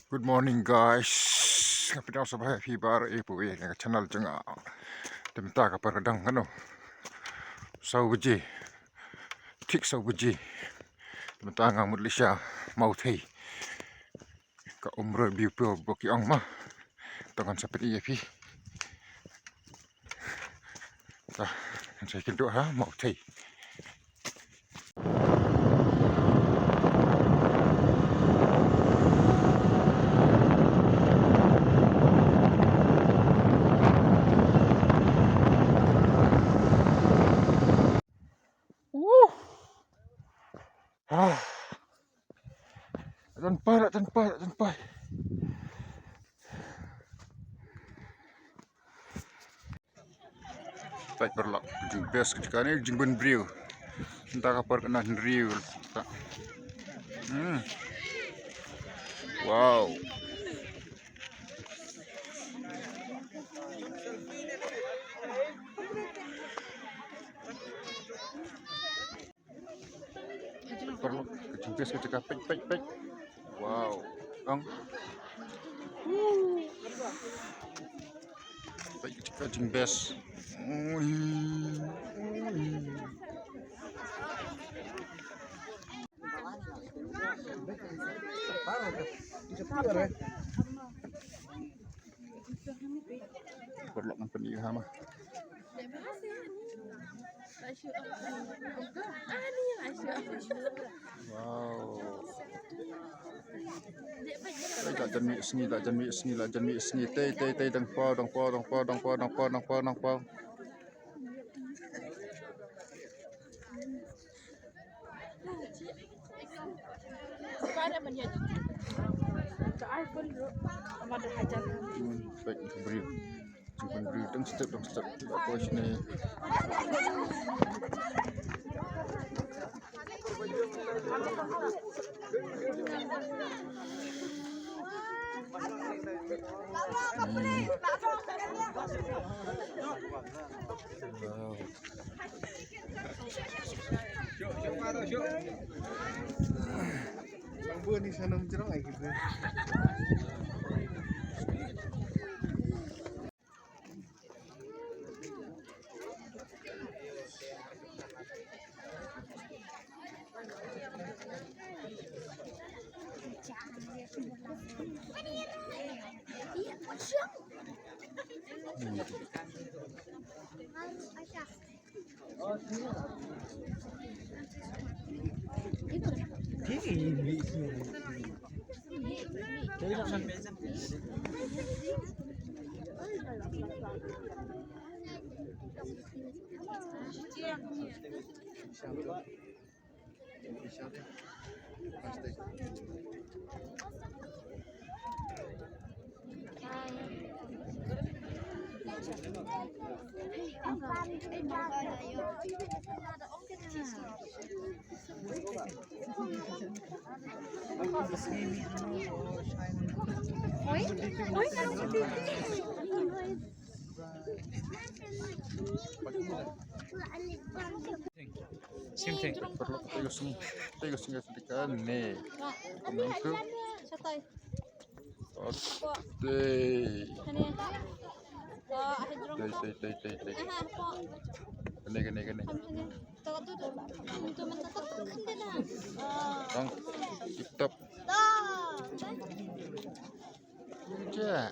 Good morning guys. Kapitaw sa bahay fibar ipo ng channel janga. Temta ka paradang ano. Sauji. Tik sauji. Temta nga mudli siya Mawthei. Ka Umroi biupo boki ang ma. Tangan sa PDF. Ta, saya kintu ha Mawthei. Tanpa. Baik berlak, jing best ketika ni jing ben briu. Entah kapar kena riu. Wow. Perlu jing best ketika pek. Wow. Ang. Baik ketika jing best. Perlu nampak ni hama. Wow. Tak jangan mi sni. Tei dang po. Baik beri. Jumpa beri dong step. Apa sini? Wow. Ni sana mencerang lagi gitu. Same thing. Perlu tengok sedikit ni. Kamu tu. Tei. Gini. Bang, tip-top. Ja.